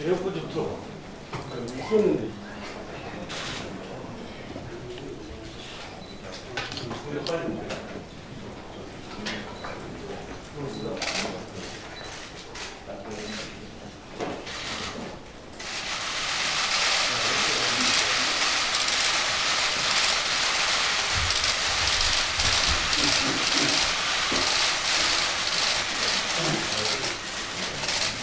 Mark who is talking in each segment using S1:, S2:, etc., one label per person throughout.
S1: 에어컨 좀 틀어. 무서운데.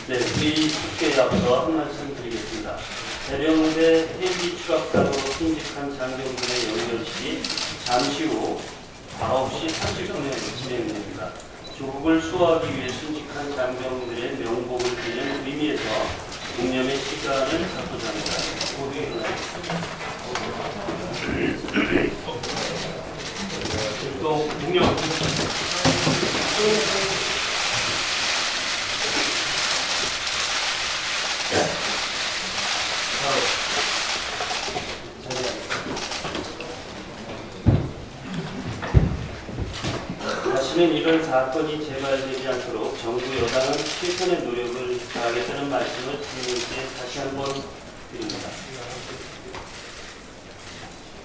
S2: 네, 우리 축제에 앞서 한 말씀 드리겠습니다. 대령대 헬기 추락사고로 승직한 장병들의 연결식이 잠시 후 9시 30분에 진행됩니다. 조국을 수호하기 위해 순직한 장병들의 명복을 빌는 의미에서 공념의 시간을 갖고자 합니다. 또 공념 다시는 이런 사건이 재발되지 않도록 정부 여당은 최선의 노력을 다하겠다는 말씀을 국민께 다시 한번 드립니다.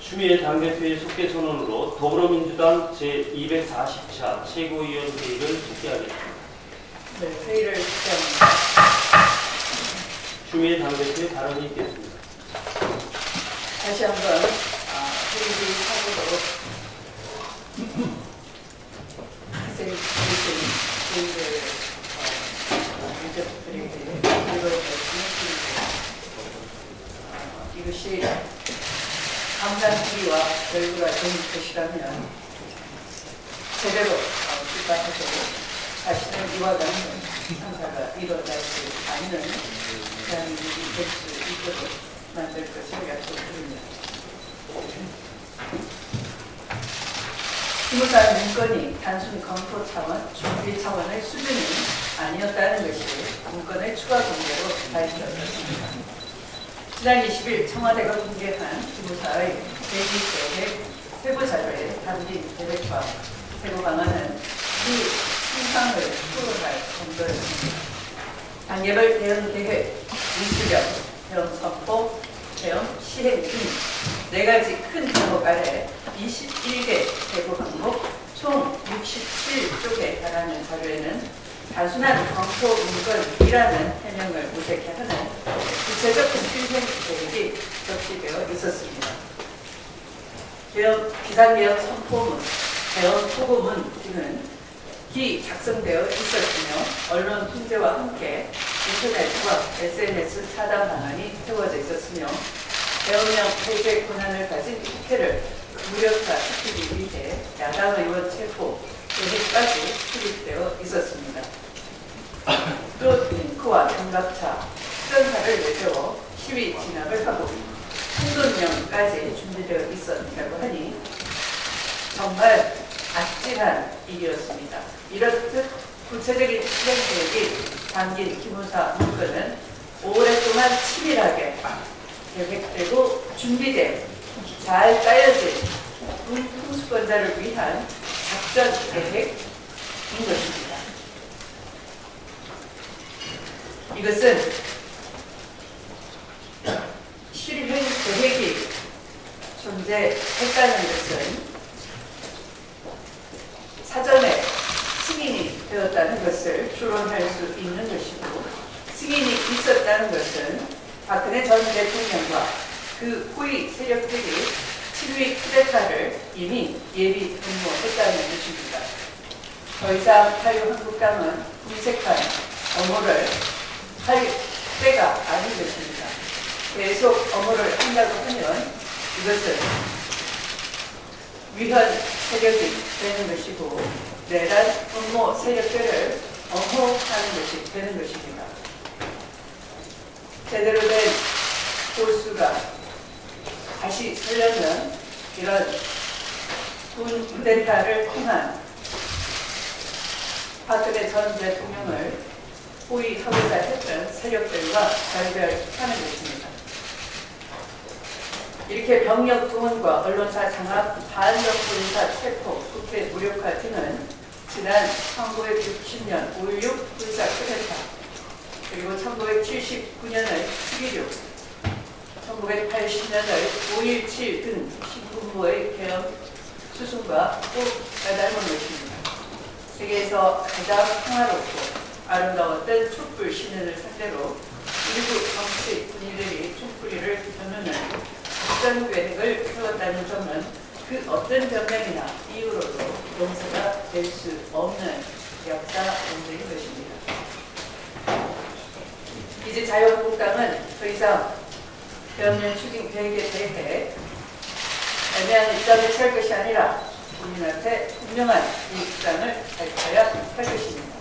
S2: 추미애 당대표의 속개 선언으로 더불어민주당 제240차 최고위원 회의를 속개하겠습니다.
S3: 네, 회의를 시작합니다.
S2: 추미애 당대표의 발언이 있겠습니다.
S3: 다시 한번 회의를 하도록 학생회의를 먼저 드리겠습니다. 이걸 말씀드리고 이것이 감사주의와 열구가 된 것이라면 제대로 출발하도록 다시는 이와 같은 참사가 일어나지 않는 대한민국이 될 수 있도록 만들 것을 약속드립니다. 기무사 문건이 단순 검토 차원, 준비 차원의 수준이 아니었다는 것이 문건의 추가 공개로 밝혀졌습니다. 지난 20일 청와대가 공개한 기무사의 대기계획 세부 자료에 담긴 계획과 세부 방안은 이 신상을 토로할 정도였습니다. 단계별 대응 계획, 인수령, 대응 선포, 대응 시행 등 4가지 큰 제목 아래 21개 세부 항목 총 67쪽에 달하는 자료에는 단순한 검토 문건이라는 해명을 무색해 하는 구체적 실행 계획이 적시되어 있었습니다. 비상계엄 선포문, 대응 포고문 등은 작성되어 있었으며 언론 통제와 함께 인터넷과 SNS 차단 방안이 세워져 있었으며 대통령 폐쇄 권한을 가진 국회를 무력화시키기 위해 야당 의원 체포 계획까지 수립되어 있었습니다. 또 탱크와 장갑차, 수전사를 내세워 시위 진압을 하고 충돌령까지 준비되어 있었다고 하니 정말 아찔한 일이었습니다. 이렇듯 구체적인 실행 계획이 담긴 기무사 문건은 오랫동안 치밀하게 계획되고 준비된 잘 짜여진 통수권자를 위한 작전 계획인 것입니다. 이것은 실행 계획이 존재했다는 것은 사전에 승인이 되었다는 것을 추론할 수 있는 것이고, 승인이 있었다는 것은 박근혜 전 대통령과 그 후위 세력들이 친위 쿠데타를 이미 예비 근무했다는 것입니다. 더 이상 자유한국당은 궁색한 업무를 할 때가 아닌 것입니다. 계속 업무를 한다고 하면 이것은 위헌 세력이 되는 것이고, 내란 음모 세력들을 엄호하는 것이 되는 것입니다. 제대로 된 보수가 다시 서려면 이런 군 쿠데타를 통한 박근혜 전 대통령을 호위하고자 했던 세력들과 결별하는 것입니다. 이렇게 병력 동원과 언론사 장악, 반정부인사 체포, 국회 무력화 등은 지난 1960년 5.16 군사 쿠데타, 그리고 1979년의 7.16, 1980년의 5.17 등 신군부의 계엄 수순과 꼭 다닮은 것입니다. 세계에서 가장 평화롭고 아름다웠던 촛불 시민을 상대로 일부 정치 군인들이 촛불이를 겨누는 작전 계획을 세웠다는 점은 그 어떤 변명이나 이유로도 용서가 될 수 없는 역사 문제인 것입니다. 이제 자유한국당은 더 이상 계엄령 추진 계획에 대해 애매한 입장을 취할 것이 아니라 국민한테 분명한 이 입장을 밝혀야 할 것입니다.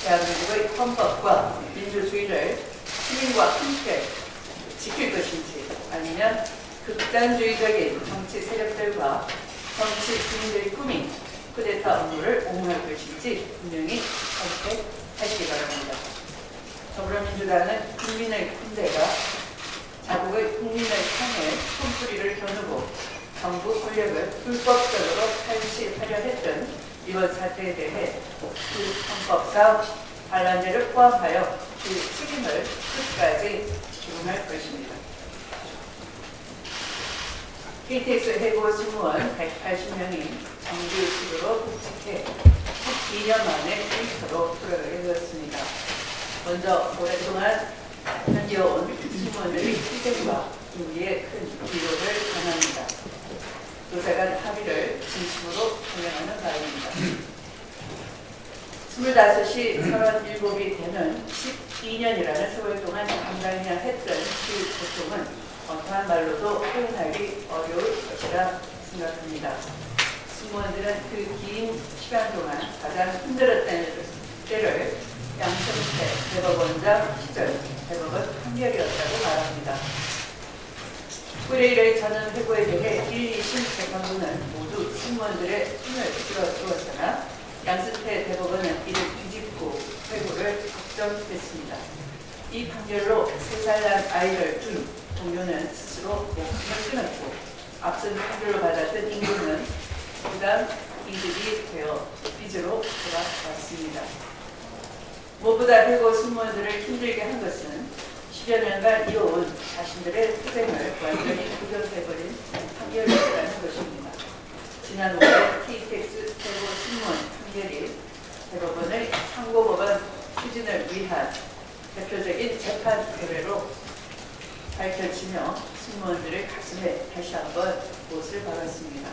S3: 대한민국의 헌법과 민주주의를 시민과 함께 지킬 것인지, 아니면 극단주의적인 정치 세력들과 정치 주민들의 꿈인 쿠데타 업무를 옹호할 것인지 분명히 선택하시기 바랍니다. 더불어민주당은 국민의 군대가 자국의 국민을 향해 손뿌리를 겨누고 정부 권력을 불법적으로 탈취하려 했던 이번 사태에 대해 그 헌법상 반란죄를 포함하여 그 책임을 끝까지 적용할 것입니다. KTX 해고 승무원 180명이 정규직으로 복직해 12년 만에 일터로 돌아가게 되었습니다. 먼저 오랫동안 견뎌온 승무원들의 희생과 임기에 큰 위로를 전합니다. 노사간 합의를 진심으로 환영하는 바입니다. 25이 37이 되는 12년이라는 세월 동안 감당해야 했던 그 고통은 어떠한 말로도 표현하기 어려울 것이라 생각합니다. 승무원들은 그 긴 시간 동안 가장 힘들었다는 때를 양승태 대법원장 시절 대법원 판결이었다고 말합니다. 의뢰인의 전원 회고에 대해 1, 2심 재판부는 모두 승무원들의 힘을 실어주었으나 양승태 대법원은 이를 뒤집고 회고를 확정했습니다. 이 판결로 3살 난 아이를 둔 동료는 스스로 목숨을 끊었고, 앞선 판결로 받았던 임금은 부당 이득이 되어 빚으로 돌아왔습니다. 무엇보다 회고 승무원들을 힘들게 한 것은 10여 년간 이어온 자신들의 투쟁을 완전히 부정해버린 판결이었다는 것입니다. 지난 5월 KTX 해고 승무원 판결이 대법원의 상고법안 추진을 위한 대표적인 재판 거래로 밝혀지며 승무원들의 가슴에 다시 한번 못을 박았습니다.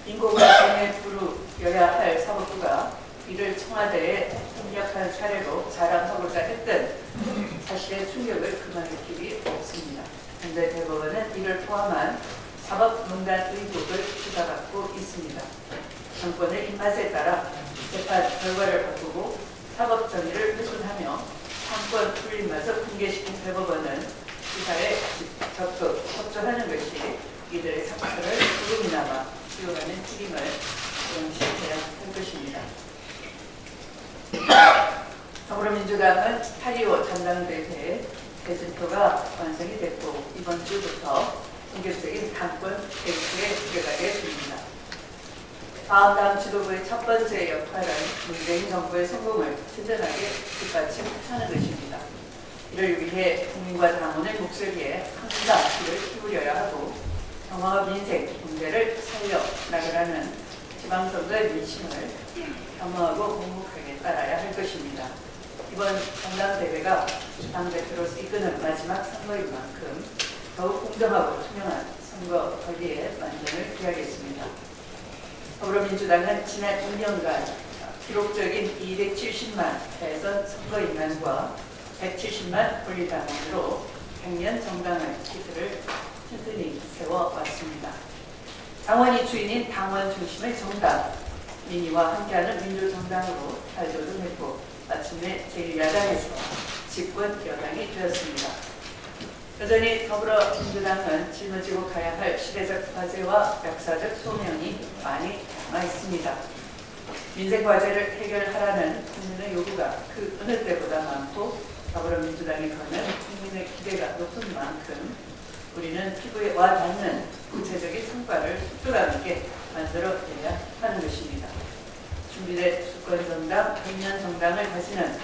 S3: 인고가 정에 부르여야 할 사법부가 이를 청와대에 협력한 사례로 자랑하고자 했던 사실의 충격을 그만둘 길이 없습니다. 현재 대법원은 이를 포함한 사법농단 의혹을 수사받고 있습니다. 정권의 입맛에 따라 재판 결과를 바꾸고 사법 정의를 훼손하며 상권 풀림마저 붕괴시킨 대법원은 수사에 적극 협조하는 것이 이들의 사건을 조금이나마 지워가는 책임을 명시해야 할 것입니다. 더불어민주당은 8.25 전당대회 대진표가 완성이 됐고, 이번 주부터 본격적인 당권 대회에 들어가게 됩니다. 다음 지도부의 첫 번째 역할은 문재인 정부의 성공을 든든하게 뒷받침하는 것입니다. 이를 위해 국민과 당원의 목소리에 항상 귀를 기울여야 하고 평화와 민생 문제를 살려나가라는 지방선거의 민심을 겸허하고 묵묵하게 따라야 할 것입니다. 이번 전당대회가 당대표로서 이끄는 마지막 선거인 만큼 더욱 공정하고 투명한 선거 관리에 만전을 기하겠습니다. 더불어민주당은 지난 2년간 기록적인 270만 대선 선거인단과 170만 권리당원으로 100년 정당의 기틀을 튼튼히 세워왔습니다. 당원이 주인인 당원 중심의 정당, 민의와 함께하는 민주정당으로 발돋움 했고 마침내 제1야당에서 집권 여당이 되었습니다. 여전히 더불어민주당은 짊어지고 가야 할 시대적 과제와 역사적 소명이 많이 남아있습니다. 민생 과제를 해결하라는 국민의 요구가 그 어느 때보다 많고 더불어민주당이 거는 국민의 기대가 높은 만큼 우리는 피부에 와 닿는 구체적인 성과를 속도감 있게 만들어내야 하는 것입니다. 준비된 수권정당, 100년 정당을 가지는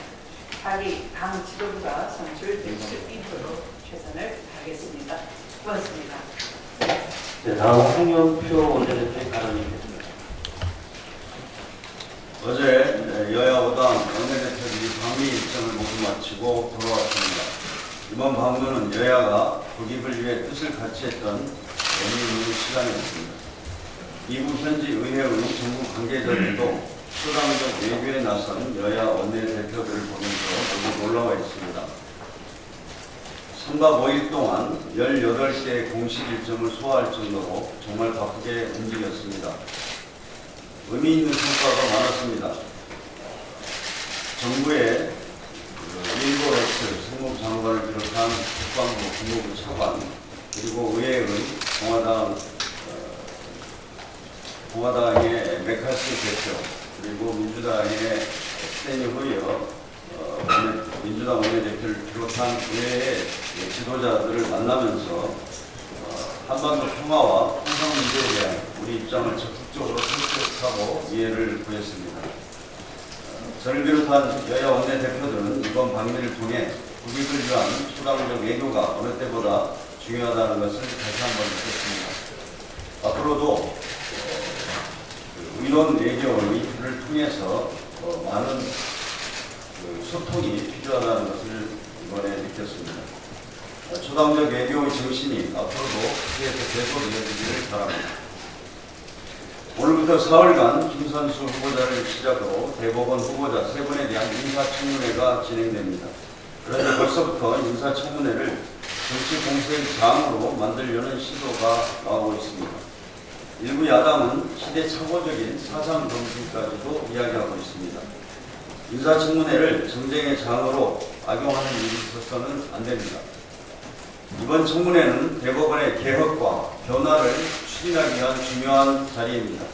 S3: 자기 당 지도부가 선출될 수 있도록 최선을 다하겠습니다. 고맙습니다.
S2: 네, 다음 홍영표 원내대표의 발언입니다.
S4: 어제 여야 5당 원내대표들이 방미 일정을 모두 마치고 돌아왔습니다. 이번 방문은 여야가 독립을 위해 뜻을 같이 했던 의미 있는 시간이었습니다. 이후 현지 의회의 정부 관계자들도 수당적 외교에 나선 여야 원내대표들을 보면서 모두 놀라워 있습니다. 3박 5일 동안 18개의 공식 일정을 소화할 정도로 정말 바쁘게 움직였습니다. 의미 있는 성과가 많았습니다. 정부의 일곱 엑스 상무장관을 비롯한 국방부, 국무부 차관, 그리고 의회의 공화당의 메카시 대표, 그리고 민주당의 스탠리 호이어 민주당 원내대표를 비롯한 의회의 지도자들을 만나면서 한반도 평화와 통상 문제에 대한 우리 입장을 적극적으로 설득하고 이해를 구했습니다. 저를 비롯한 여야 원내대표들은 이번 방미를 통해 국익을 위한 초당적 외교가 어느 때보다 중요하다는 것을 다시 한번 느꼈습니다. 앞으로도 의논 외교를 통해서 많은 소통이 필요하다는 것을 이번에 느꼈습니다. 초당적 외교의 정신이 앞으로도 국회에서 계속 이어지기를 바랍니다. 오늘부터 사흘간 김선수 후보자를 시작으로 대법원 후보자 3분에 대한 인사청문회가 진행됩니다. 그런데 벌써부터 인사청문회를 정치 공세의 장으로 만들려는 시도가 나오고 있습니다. 일부 야당은 시대착오적인 사상 검증까지도 이야기하고 있습니다. 인사청문회를 정쟁의 장으로 악용하는 일이 있어서는 안 됩니다. 이번 청문회는 대법원의 개혁과 변화를 추진하기 위한 중요한 자리입니다.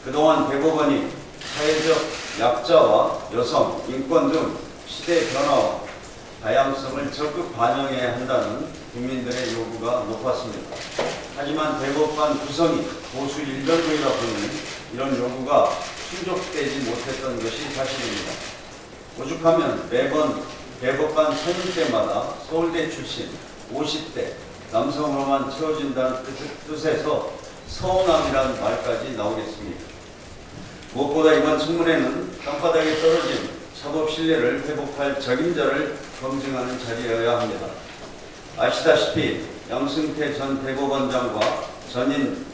S4: 그동안 대법원이 사회적 약자와 여성, 인권 등 시대 변화와 다양성을 적극 반영해야 한다는 국민들의 요구가 높았습니다. 하지만 대법관 구성이 보수 일변도이다 보니 이런 요구가 충족되지 못했던 것이 사실입니다. 오죽하면 매번 대법관 선임 때마다 서울대 출신 50대 남성으로만 채워진다는 뜻에서 서운함이라는 말까지 나오겠습니다. 무엇보다 이번 청문회는 땅바닥에 떨어진 사법 신뢰를 회복할 적임자를 검증하는 자리여야 합니다. 아시다시피 양승태 전 대법원장과 전임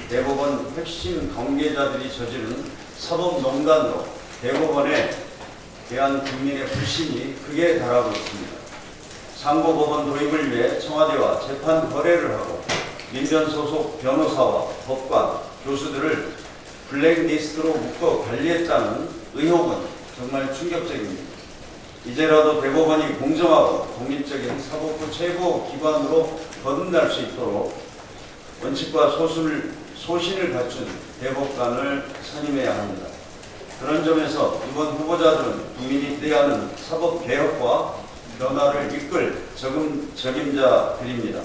S4: 대법원 핵심 관계자들이 저지른 사법농단으로 대법원에 대한 국민의 불신이 극에 달하고 있습니다. 상고법원 도입을 위해 청와대와 재판 거래를 하고 민변 소속 변호사와 법관, 교수들을 블랙리스트로 묶어 관리했다는 의혹은 정말 충격적입니다. 이제라도 대법원이 공정하고 독립적인 사법부 최고 기관으로 거듭날 수 있도록 원칙과 소신을 갖춘 대법관을 선임해야 합니다. 그런 점에서 이번 후보자들은 국민이 기대하는 사법개혁과 변화를 이끌 적임자들입니다.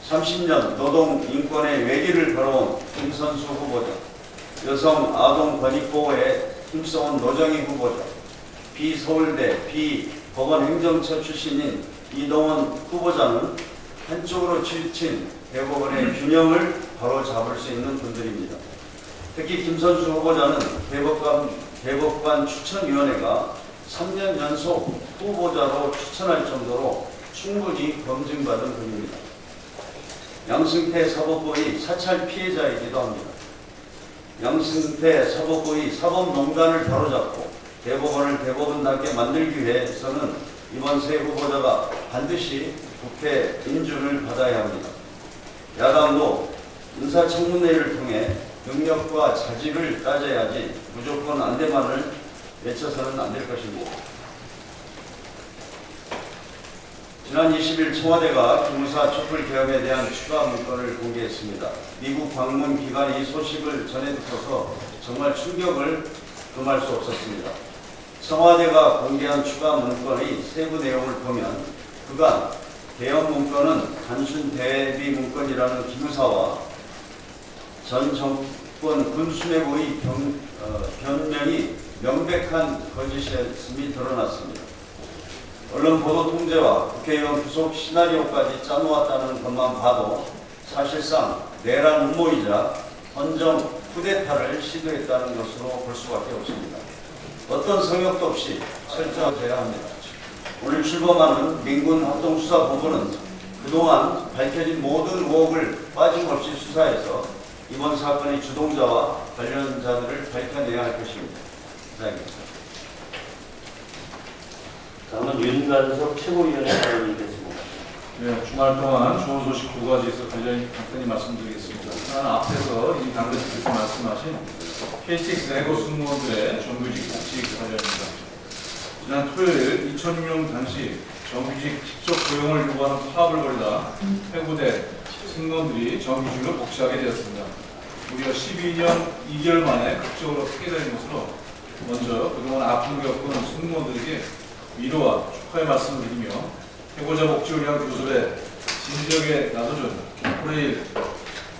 S4: 30년 노동 인권의 외길을 걸어온 김선수 후보자, 여성 아동 권익 보호에 힘써온 노정희 후보자, 비서울대 비법원 행정처 출신인 이동원 후보자는 한쪽으로 치우친 대법원의 균형을 바로 잡을 수 있는 분들입니다. 특히 김선수 후보자는 대법관 추천위원회가 3년 연속 후보자로 추천할 정도로 충분히 검증받은 분입니다. 양승태 사법부의 사찰 피해자이기도 합니다. 양승태 사법부의 사법농단을 바로잡고 대법원을 대법원답게 만들기 위해서는 이번 세 후보자가 반드시 국회 인준을 받아야 합니다. 야당도 인사청문회를 통해 능력과 자질을 따져야지 무조건 안돼만을 외쳐서는 안 될 것입니다. 지난 20일 청와대가 기무사 촛불 개혁에 대한 추가 문건을 공개했습니다. 미국 방문 기간이 소식을 전해 듣고서 정말 충격을 금할 수 없었습니다. 청와대가 공개한 추가 문건의 세부 내용을 보면 그간 개혁 문건은 단순 대비 문건이라는 기무사와 전 정권 군수뇌부의 변명이 명백한 거짓이었음이 드러났습니다. 언론 보도 통제와 국회의원 구속 시나리오까지 짜놓았다는 것만 봐도 사실상 내란 음모이자 헌정 쿠데타를 시도했다는 것으로 볼 수밖에 없습니다. 어떤 성역도 없이 철저해야 합니다. 오늘 출범하는 민군합동수사본부는 그동안 밝혀진 모든 의혹을 빠짐없이 수사해서 이번 사건의 주동자와 관련자들을 밝혀내야 할 것입니다. 이상입니다.
S2: 다음은 윤관석 최고위원의 발언이겠습니다.
S5: 네, 주말 동안 좋은 소식 두 가지 있어 간단히 말씀드리겠습니다. 하나는 앞에서 이 당대표께서 말씀하신 KTX 해고 승무원들의 정규직 복직 관련입니다. 지난 토요일 2006년 당시 정규직 직접 고용을 요구하는 파업을 벌이다 해고대 승무원들이 정규직으로 복직하게 되었습니다. 무려 12년 2개월 만에 극적으로 폐기된 것으로 먼저 그동안 아픔을 겪은 승무원들에게 위로와 축하의 말씀을 드리며 해고자 복직을 위한 교섭에 진지하게 나서준 코레일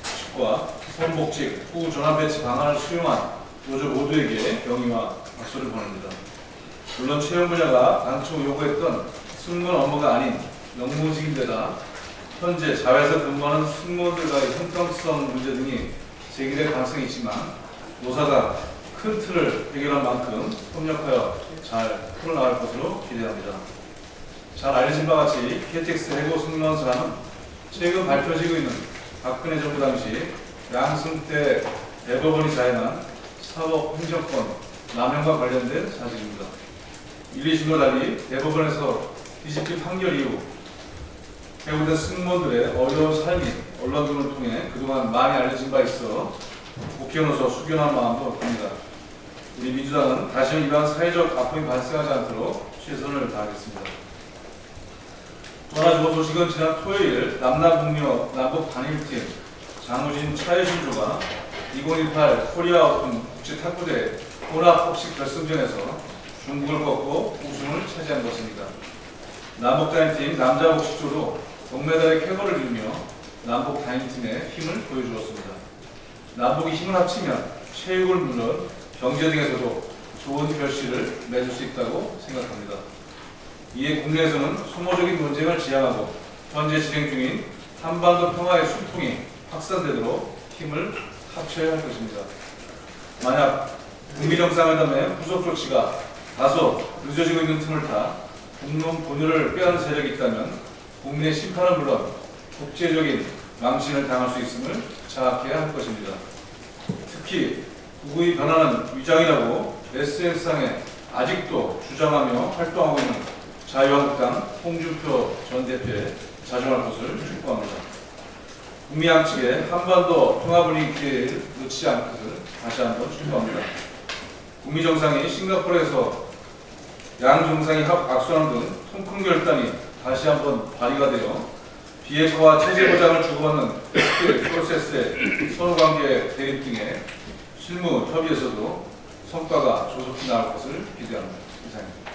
S5: 측과 선복직 후 전환 배치 방안을 수용한 노조 모두에게 경의와 박수를 보냅니다. 물론 채용 분야가 당초 요구했던 승무원 업무가 아닌 영무직인데다 현재 자회사 근무하는 승무원들과의 형평성 문제 등이 제기될 가능성이 있지만 노사가 큰 틀을 해결한 만큼 협력하여 잘 풀어나갈 것으로 기대합니다. 잘 알려진 바와 같이 KTX 해고 승무원 사람은 최근 밝혀지고 있는 박근혜 정부 당시 양승태 대법원이 자행한 사법행정권 남용과 관련된 사실입니다. 1, 2심과 달리 대법원에서 뒤집힌 판결 이후 해고된 승무원들의 어려운 삶이 언론 등을 통해 그동안 많이 알려진 바 있어 국회의원으로서 숙연한 마음도 듭니다. 우리 민주당은 다시는 이러한 사회적 아픔이 발생하지 않도록 최선을 다하겠습니다. 또 하나 좋은 소식은 지난 토요일 남남북녀 남북 단일팀 장우진 차혜신조가 2018 코리아 오픈 국제 탁구대회 혼합복식 결승전에서 중국을 꺾고 우승을 차지한 것입니다. 남북 단일팀 남자 복식조도 동메달의 쾌거를 이루며 남북 단일팀의 힘을 보여주었습니다. 남북이 힘을 합치면 체육을 물론 경제 등에서도 좋은 결실을 맺을 수 있다고 생각합니다. 이에 국내에서는 소모적인 논쟁을 지향하고 현재 진행 중인 한반도 평화의 순통이 확산되도록 힘을 합쳐야 할 것입니다. 만약 북미 정상회담의 후속 조치가 다소 늦어지고 있는 틈을 타 국론 본연을 빼앗는 세력이 있다면 국내 심판은 물론 국제적인 망신을 당할 수 있음을 자각해야 할 것입니다. 특히 북의 변화는 위장이라고 SNS상에 아직도 주장하며 활동하고 있는 자유한국당 홍준표 전 대표에 자정할 것을 촉구합니다. 북미 양측에 한반도 통합을 기회를 놓치지 않을 것을 다시 한번 촉구합니다. 북미 정상이 싱가포르에서 양 정상이 악수하는 등 통큰 결단이 다시 한번 발의가 되어 비핵화와 체제 보장을 주고받는 특별 프로세스의 선후관계 대립 등의 실무 협의에서도 성과가 조속히 나올 것을 기대합니다. 이상입니다.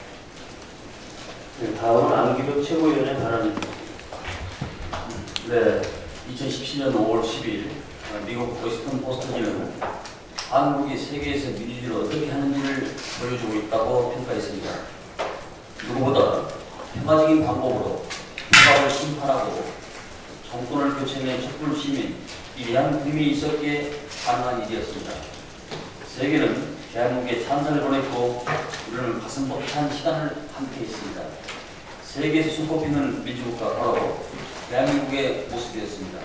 S2: 네, 다음은 안기부 최고위원의 발언입니다.
S6: 네, 2017년 5월 10일 미국 워싱턴 포스트지는
S4: 한국이 세계에서 민주주의를 어떻게 하는지를 보여주고 있다고 평가했습니다. 누구보다 평화적인 방법으로 평화를 심판하고 정권을 교체하는 촛불 시민, 위대한 국민이 있었기에 가능한 일이었습니다. 세계는 대한민국에 찬사를 보냈고 우리는 가슴 벅찬 시간을 함께 했습니다. 세계에서 손꼽히는 민주국가 바로 대한민국의 모습이었습니다.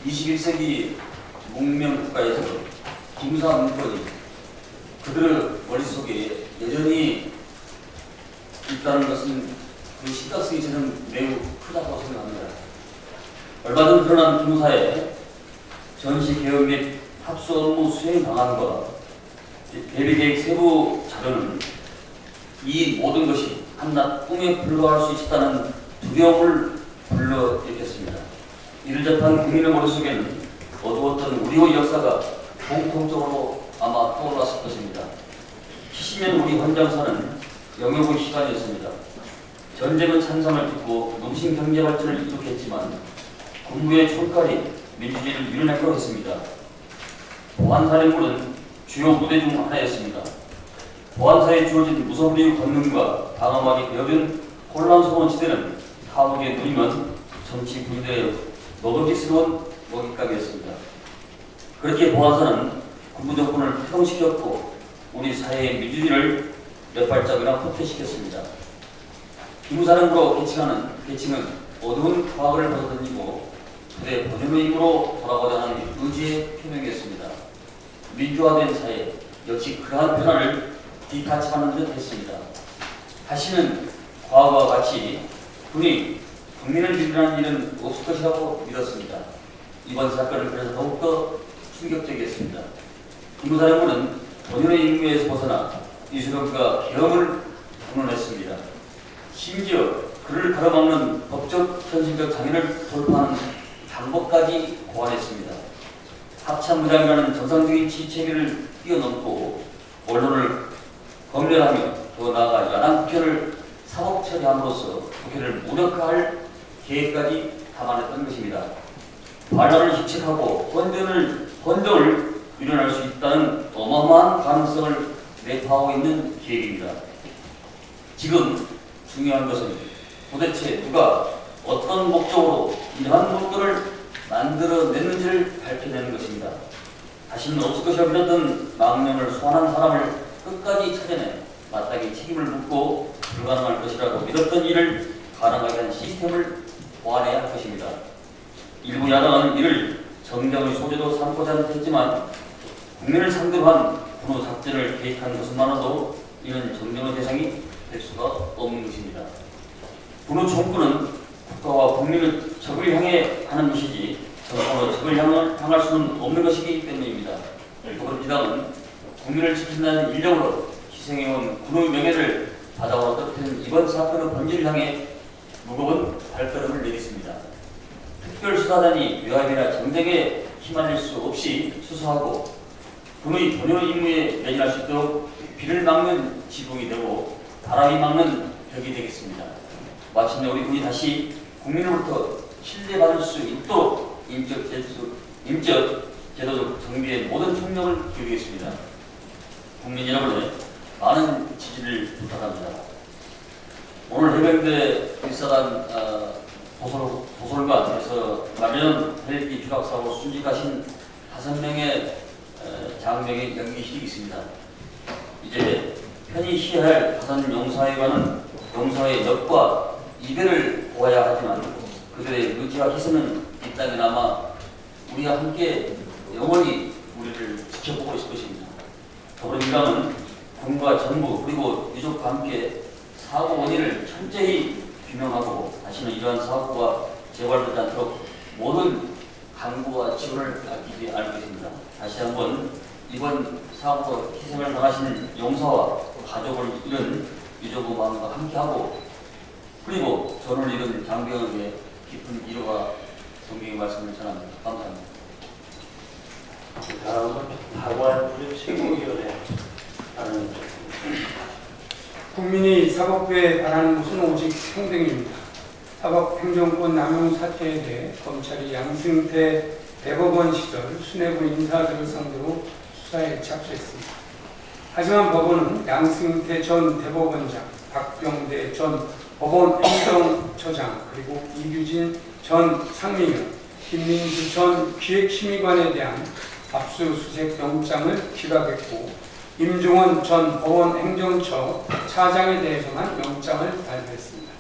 S4: 21세기 문명국가에서 기무사 문건이 그들의 머릿속에 여전히 있다는 것은 그 심각성이 저는 매우 크다고 생각합니다. 얼마 전 드러난 기무사의 전시 개혁 및 합수 업무 수행 방안과 대비 계획 세부 자료는 이 모든 것이 한낱 꿈에 불과할 수 있다는 두려움을 불러일으켰습니다. 이를 접한 국민의 머릿속에는 어두웠던 우리의 역사가 공통적으로 아마 떠올랐을 것입니다. 70년 우리 헌정사는 영역의 시간이었습니다. 전쟁은 찬성을 딛고 농심 경제 발전을 이룩했지만 군부의 총칼이 민주주의를 밀어내기로 했습니다. 보안사령부는 주요 무대 중 하나였습니다. 보안사에 주어진 무소불위의 권능과 방어막이 되어준 혼란스러운 시대는 타국에 누리면 정치 부인들의 너도기스러운 먹잇감이었습니다. 그렇게 보안사는 군부 정권을 태동시켰고 우리 사회의 민주주의를 몇 발짝이나 후퇴시켰습니다. 기무사령부로 계층은 어두운 과거를 벗어던지고 그대 본연의 힘으로 돌아가자 하는 의지의 표명이었습니다. 민주화된 사회 역시 그러한 변화를 뒷받침하는 듯 했습니다. 다시는 과거와 같이 군이 국민을 밀어내는 일은 없을 것이라고 믿었습니다. 이번 사건은 그래서 더욱더 충격적이었습니다. 기무사령부는 본연의 임무에서 벗어나 이수령과 계엄을 선언했습니다. 심지어 그를 가로막는 법적 현실적 장애를 돌파하는 방법까지 고안했습니다. 합참무장이라는 정상적인 지체계를 뛰어넘고 언론을 검열하며 더 나아가 야당 국회를 사법 처리함으로써 국회를 무력화할 계획까지 담아냈던 것입니다. 반란을 집착하고 헌정을 밀어낼 수 있다는 어마어마한 가능성을 내포하고 있는 계획입니다. 지금 중요한 것은 도대체 누가 어떤 목적으로 이러한 문구를 만들어냈는지를 밝혀내는 것입니다. 다시는 없을 것이라 믿었던 망명을 소환한 사람을 끝까지 찾아내 마땅히 책임을 묻고 불가능할 것이라고 믿었던 일을 가능하게 한 시스템을 보완해야 할 것입니다. 일부 야당은 이를 정쟁의 소재로 삼고자 했지만 국민을 상대로 한 군호 작전을 계획한 것만으로도 이는 정쟁의 대상이 될 수가 없는 것입니다. 군호 총구는 국가와 국민의 적을 향해 하는 것이지 정권의 적을 향할 수는 없는 것이기 때문입니다. 더불어민주당은 국민을 지킨다는 인력으로 희생해온 군의 명예를 바닥으로 떨어뜨린 이번 사건의 본질을 향해 무거운 발걸음을 내딛습니다. 특별수사단이 외압이나 정쟁에 휘말릴 수 없이 수사하고 군의 본연의 임무에 매진할 수 있도록 비를 막는 지붕이 되고 바람이 막는 벽이 되겠습니다. 마침내 우리 군이 다시 국민으로부터 신뢰받을 수 있도록 인적 제도적 정비의 모든 총력을 기울이겠습니다. 국민 여러분의 많은 지지를 부탁합니다. 오늘 해병대 1사단 도솔관에서 마련 헬기 추락사고 순직하신 5명의 장병의 연기실이 있습니다. 이제 편히 쉬어야 할 다른 용사회관은 용사의 역과 이별을 보아야 하지만 그들의 의지와 희생은 이 땅에 남아 우리가 함께 영원히 우리를 지켜보고 있을 것입니다. 더불어민주당은 군과 정부 그리고 유족과 함께 사고 원인을 철저히 규명하고 다시는 이러한 사고가 재발되지 않도록 모든 강구와 지원을 아끼지 않겠습니다. 다시 한번 이번 사고로 희생을 당하신 용사와 가족을 잃은 유족의 마음과 함께하고 그리고 저를 잃은 장병에게 깊은 위로와 존경의 말씀을 전합니다. 감사합니다.
S2: 다음은 박완주 최고위원회 하는
S1: 국민이 사법부에 바라는 것은 오직 평등입니다. 사법행정권 남용 사태에 대해 검찰이 양승태 대법원 시절 수뇌부 인사들을 상대로 수사에 착수했습니다. 하지만 법원은 양승태 전 대법원장, 박병대 전 법원행정처장, 그리고 이규진 전 상임위원, 김민주 전 기획심의관에 대한 압수수색 영장을 기각했고 임종원 전 법원행정처 차장에 대해서만 영장을 발부했습니다.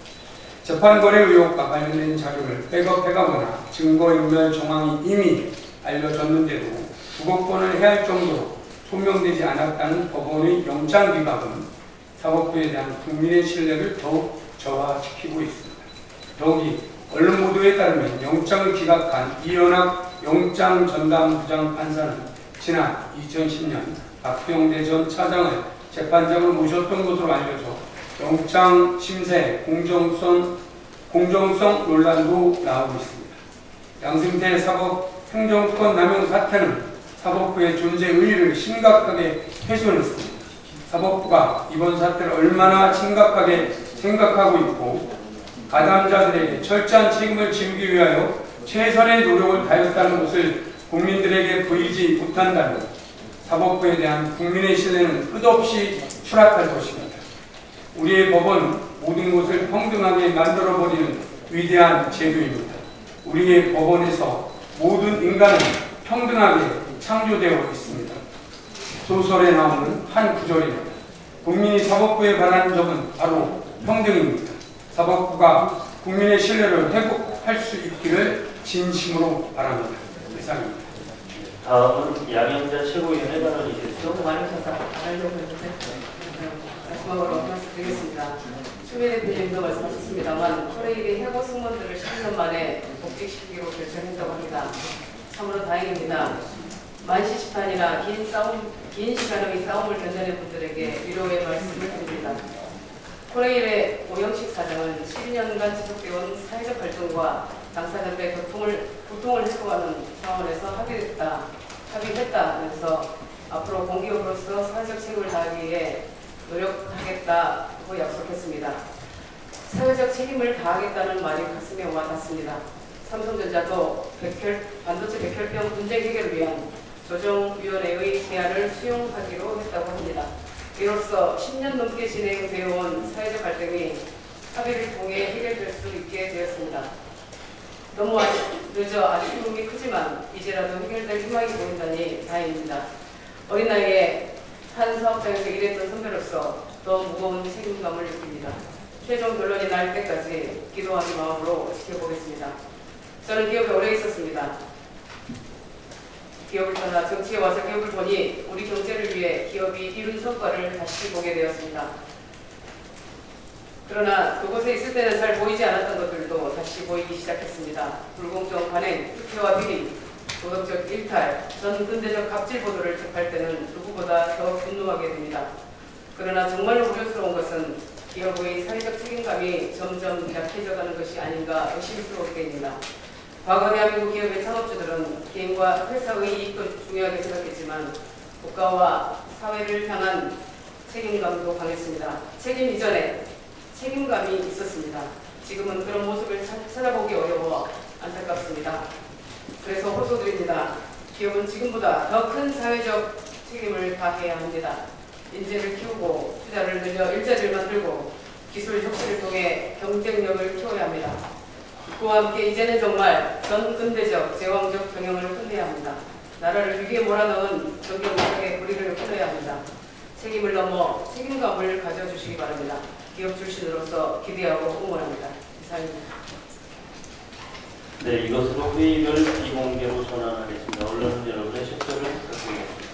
S1: 재판거래 의혹과 관련된 자료를 백업해가거나 증거인멸 정황이 이미 알려졌는데도 부고권을 해야 할 정도로 소명되지 않았다는 법원의 영장 기각은 사법부에 대한 국민의 신뢰를 더욱 저하시키고 있습니다. 더욱이 언론 보도에 따르면 영장을 기각한 이현학 영장전담부장 판사는 지난 2010년 박병대 전 차장을 재판장으로 모셨던 것으로 알려져 영장 심사의 공정성 논란도 나오고 있습니다. 양승태 사법 행정권 남용 사태는 사법부의 존재 의의를 심각하게 훼손했습니다. 사법부가 이번 사태를 얼마나 심각하게 생각하고 있고 가담자들에게 철저한 책임을 지우기 위하여 최선의 노력을 다했다는 것을 국민들에게 보이지 못한다면 사법부에 대한 국민의 신뢰는 끝없이 추락할 것입니다. 우리의 법은 모든 것을 평등하게 만들어버리는 위대한 제도입니다. 우리의 법원에서 모든 인간은 평등하게 창조되어 있습니다. 소설에 나오는 한 구절입니다. 국민이 사법부에 바라는 점은 바로 평등입니다. 사법부가 국민의 신뢰를 회복할 수 있기를 진심으로 바랍니다. 이상입니다.
S2: 다음은 양영자 최고위원의 발언이겠죠.
S3: 너무 많이 오셔서 안 하려고 했는데 마지막으로 말씀드리겠습니다. 추미애 대표님도 말씀하셨습니다만 코레일이 해고 승무원들을 12년 만에 복직시키기로 결정했다고 합니다. 참으로 다행입니다. 만시집단이나 긴 시간의 싸움을 견뎌낸 분들에게 위로의 말씀을 드립니다. 코레일의 오영식 사장은 12년간 지속되어온 사회적 활동과 당사자들의 고통을 해소하는 차원에서 합의했다면서 앞으로 공기업으로서 사회적 책임을 다하기 위해 노력하겠다고 약속했습니다. 사회적 책임을 다하겠다는 말이 가슴에 와닿습니다. 삼성전자도 반도체 백혈병 분쟁 해결을 위한 조정위원회의 제안을 수용하기로 했다고 합니다. 이로써 10년 넘게 진행되어 온 사회적 갈등이 합의를 통해 해결될 수 있게 되었습니다. 너무 늦어 아쉬움이 크지만 이제라도 해결될 희망이 보인다니 다행입니다. 어린 나이에 한 사업장에서 일했던 선배로서 더 무거운 책임감을 느낍니다. 최종 결론이 날 때까지 기도하는 마음으로 지켜보겠습니다. 저는 기업에 오래 있었습니다. 기업을 떠나 정치에 와서 기업을 보니 우리 경제를 위해 기업이 이룬 성과를 다시 보게 되었습니다. 그러나 그곳에 있을 때는 잘 보이지 않았던 것들도 다시 보이기 시작했습니다. 불공정 관행, 투표와 비리, 도덕적 일탈, 전 근대적 갑질 보도를 접할 때는 누구보다 더 분노하게 됩니다. 그러나 정말로 우려스러운 것은 기업의 사회적 책임감이 점점 약해져가는 것이 아닌가 의심스러울 때입니다. 과거 대한민국 기업의 창업주들은 개인과 회사의 이익도 중요하게 생각했지만 국가와 사회를 향한 책임감도 강했습니다. 책임 이전에 책임감이 있었습니다. 지금은 그런 모습을 찾아보기 어려워 안타깝습니다. 그래서 호소드립니다. 기업은 지금보다 더 큰 사회적 책임을 다해야 합니다. 인재를 키우고 투자를 늘려 일자리를 만들고 기술 혁신을 통해 경쟁력을 키워야 합니다. 그와 함께 이제는 정말 전근대적 제왕적 경영을 끝내야 합니다. 나라를 위기에 몰아넣은 정경 무장의 고리를 끊어야 합니다. 책임을 넘어 책임감을 가져주시기 바랍니다. 기업 출신으로서 기대하고 응원합니다. 이상입니다.
S2: 네, 이것으로 회의를 비공개로 전환하겠습니다. 언론 여러분의 협조를 부탁드리겠습니다.